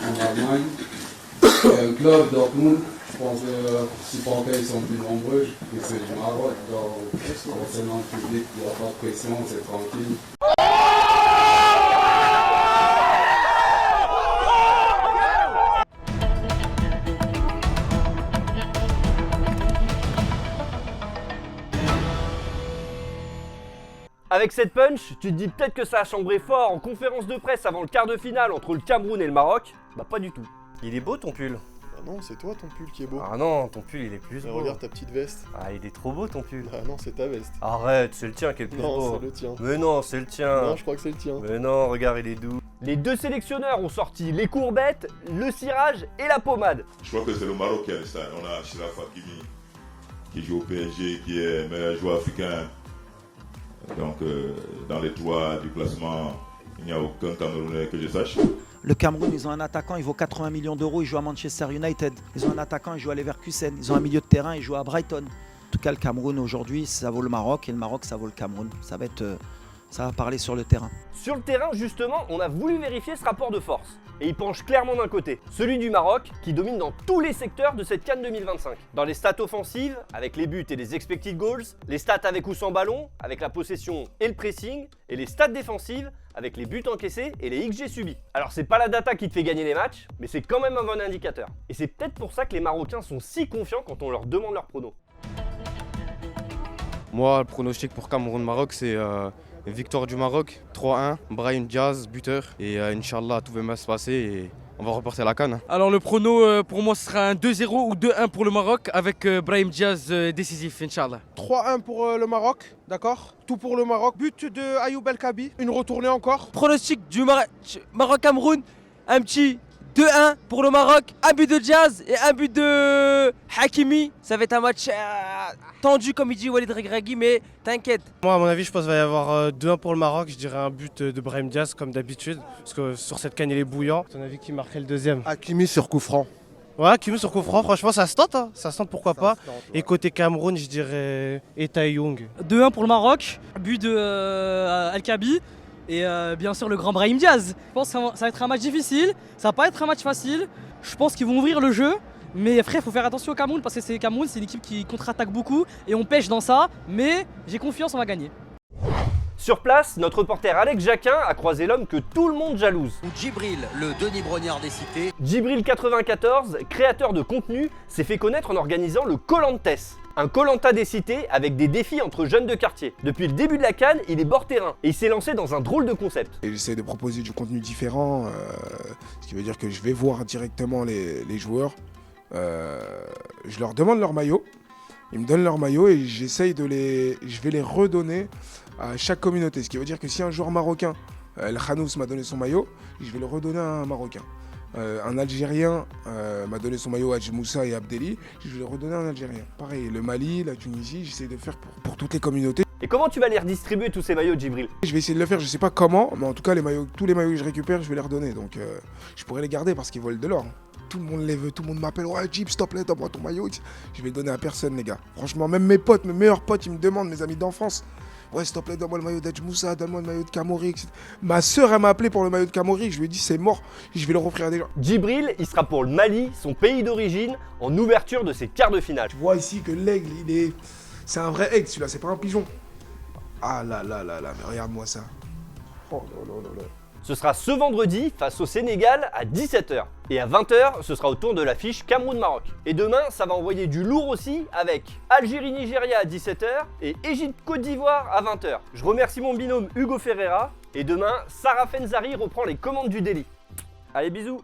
en Allemagne. Il y a un club, Dortmund. Je pense que les supporters sont plus nombreux que ceux du Maroc. Donc, concernant le public, il n'y a pas de pression, c'est tranquille. Avec cette punch, tu te dis peut-être que ça a chambré fort en conférence de presse avant le quart de finale entre le Cameroun et le Maroc. Bah pas du tout. Il est beau ton pull. Ah non, c'est toi ton pull qui est beau. Ah non, ton pull il est plus Mais beau. regarde ta petite veste. Ah il est trop beau ton pull. Ah non, c'est ta veste. Arrête, c'est le tien qui est le plus Non, beau. c'est le tien. Mais non, c'est le tien. Non, je crois que c'est le tien. Mais non, regarde, il est doux. Les deux sélectionneurs ont sorti les courbettes, le cirage et la pommade. Je crois que c'est le Maroc qui a le stade. On a Achraf Hakimi qui joue au PSG, qui est meilleur joueur africain. Donc, dans les trois du classement, il n'y a aucun Camerounais que je sache. Le Cameroun, ils ont un attaquant, il vaut 80 millions d'euros, il joue à Manchester United. Ils ont un attaquant, il joue à Leverkusen. Ils ont un milieu de terrain, il joue à Brighton. En tout cas, le Cameroun aujourd'hui, ça vaut le Maroc et le Maroc, ça vaut le Cameroun. Ça va parler sur le terrain. Sur le terrain, justement, on a voulu vérifier ce rapport de force. Et il penche clairement d'un côté, celui du Maroc, qui domine dans tous les secteurs de cette CAN 2025. Dans les stats offensives, avec les buts et les expected goals, les stats avec ou sans ballon, avec la possession et le pressing, et les stats défensives, avec les buts encaissés et les XG subis. Alors c'est pas la data qui te fait gagner les matchs, mais c'est quand même un bon indicateur. Et c'est peut-être pour ça que les Marocains sont si confiants quand on leur demande leur prono. Moi, le pronostic pour Cameroun-Maroc, c'est victoire du Maroc, 3-1, Brahim Diaz, buteur. Et Inch'Allah, tout va bien se passer et on va reporter la CAN. Alors le prono pour moi ce sera un 2-0 ou 2-1 pour le Maroc avec Brahim Diaz décisif, Inch'Allah. 3-1 pour le Maroc, d'accord? Tout pour le Maroc. But de Ayoub El Kabi, une retournée encore. Pronostic du Maroc-Cameroun, un petit 2-1 pour le Maroc, un but de Diaz et un but de Hakimi. Ça va être un match tendu comme il dit Walid Regragui, mais t'inquiète. Moi à mon avis je pense qu'il va y avoir 2-1 pour le Maroc, je dirais un but de Brahim Diaz comme d'habitude, parce que sur cette canne il est bouillant. À ton avis qui marquerait le deuxième? Hakimi sur coup franc. Ouais, Hakimi sur coup franc, franchement ça se tente, hein. Ça se tente pourquoi pas. Et côté Cameroun je dirais Etaï Young. 2-1 pour le Maroc, but de Al-Kabi. Et bien sûr le grand Brahim Diaz. Je pense que ça va être un match difficile, ça va pas être un match facile. Je pense qu'ils vont ouvrir le jeu. Mais frère, il faut faire attention au Cameroun parce que c'est Cameroun, c'est une équipe qui contre-attaque beaucoup et on pêche dans ça. Mais j'ai confiance, on va gagner. Sur place, notre reporter Alex Jacquin a croisé l'homme que tout le monde jalouse. Djibril, le Denis Brognard des cités. Djibril94, créateur de contenu, s'est fait connaître en organisant le Koh-Lantès, un Koh-Lanta des cités avec des défis entre jeunes de quartier. Depuis le début de la CAN, il est bord terrain et il s'est lancé dans un drôle de concept. Et j'essaie de proposer du contenu différent, ce qui veut dire que je vais voir directement les joueurs. Je leur demande leur maillot, ils me donnent leur maillot et je vais les redonner à chaque communauté. Ce qui veut dire que si un joueur marocain, El Khanous m'a donné son maillot, je vais le redonner à un Marocain. Un Algérien m'a donné son maillot à Moussa et Abdelli, je vais le redonner à un Algérien. Pareil, le Mali, la Tunisie, j'essaie de faire pour toutes les communautés. Et comment tu vas les redistribuer tous ces maillots, Djibril? Je vais essayer de le faire, je sais pas comment, mais en tout cas tous les maillots que je récupère, je vais les redonner. Donc je pourrais les garder parce qu'ils volent de l'or. Tout le monde les veut, tout le monde m'appelle, ouais Jib, s'il te plaît, donne-moi ton maillot. Je vais le donner à personne les gars. Franchement, même mes potes, mes meilleurs potes, ils me demandent, mes amis d'enfance. Ouais, s'il te plaît, donne-moi le maillot d'Edj Moussa, donne-moi le maillot de Kamori, etc. Ma soeur, elle m'a appelé pour le maillot de Kamori, je lui ai dit c'est mort, je vais le offrir à des gens. Djibril, il sera pour le Mali, son pays d'origine, en ouverture de ses quarts de finale. Tu vois ici que l'aigle, c'est un vrai aigle celui-là, c'est pas un pigeon. Ah là là là là, mais regarde-moi ça. Oh là là là là. Ce sera ce vendredi face au Sénégal à 17h. Et à 20h, ce sera au tour de l'affiche Cameroun-Maroc. Et demain, ça va envoyer du lourd aussi avec Algérie-Nigeria à 17h et Égypte-Côte d'Ivoire à 20h. Je remercie mon binôme Hugo Ferreira. Et demain, Sarah Fenzari reprend les commandes du Daily. Allez, bisous!